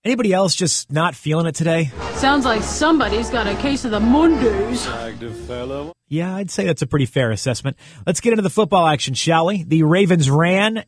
Anybody else just not feeling it today? Sounds like somebody's got a case of the Mondays. Yeah, I'd say that's a pretty fair assessment. Let's get into the football action, shall we? The Ravens ran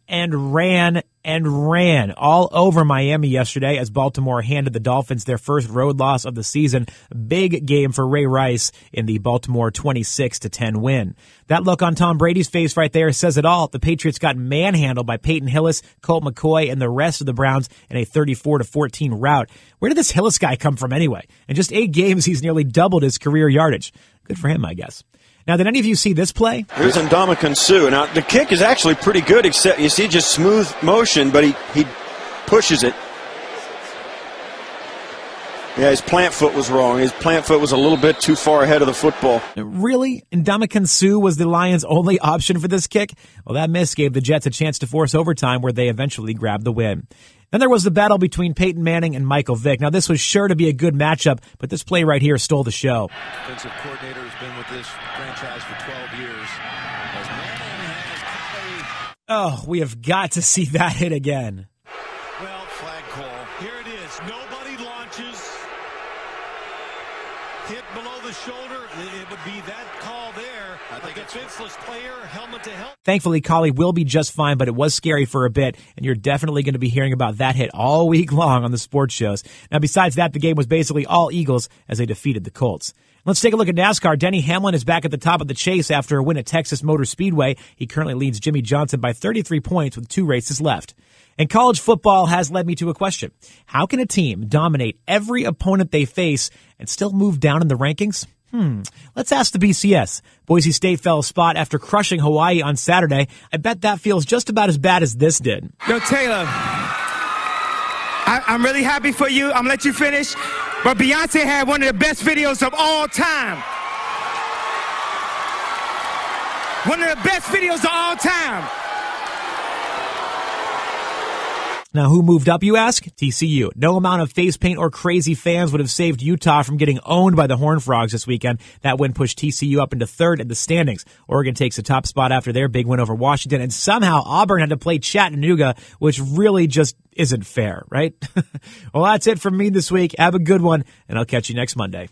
all over Miami yesterday as Baltimore handed the Dolphins their first road loss of the season. Big game for Ray Rice in the Baltimore 26-10 win. That look on Tom Brady's face right there says it all. The Patriots got manhandled by Peyton Hillis, Colt McCoy, and the rest of the Browns in a 34-14 rout. Where did this Hillis guy come from anyway? In just 8 games, he's nearly doubled his career yardage. Good for him, I guess. Now, did any of you see this play? Here's Ndamukong Suh. Now, the kick is actually pretty good, except you see just smooth motion, but he pushes it. Yeah, his plant foot was wrong. His plant foot was a little bit too far ahead of the football. Really? Ndamukong Suh was the Lions' only option for this kick? Well, that miss gave the Jets a chance to force overtime where they eventually grabbed the win. Then there was the battle between Peyton Manning and Michael Vick. Now, this was sure to be a good matchup, but this play right here stole the show. Defensive coordinator has been with this franchise for 12 years. As Manning has Oh, we have got to see that hit again. well, flag call. Here it is. Nobody launches. Hit below the shoulder. It would be that call there. I think a defenseless player, helmet to helmet. Thankfully, Collie will be just fine, but it was scary for a bit, and you're definitely going to be hearing about that hit all week long on the sports shows. Now, besides that, the game was basically all Eagles as they defeated the Colts. Let's take a look at NASCAR. Denny Hamlin is back at the top of the chase after a win at Texas Motor Speedway. He currently leads Jimmy Johnson by 33 points with 2 races left. And college football has led me to a question. How can a team dominate every opponent they face and still move down in the rankings? Let's ask the BCS. Boise State fell a spot after crushing Hawaii on Saturday. I bet that feels just about as bad as this did. Yo, Taylor, I'm really happy for you. I'm going to let you finish. But Beyonce had one of the best videos of all time. One of the best videos of all time. Now, who moved up, you ask? TCU. No amount of face paint or crazy fans would have saved Utah from getting owned by the Horned Frogs this weekend. That win pushed TCU up into 3rd in the standings. Oregon takes the top spot after their big win over Washington, and somehow Auburn had to play Chattanooga, which really just isn't fair, right? Well, that's it from me this week. Have a good one, and I'll catch you next Monday.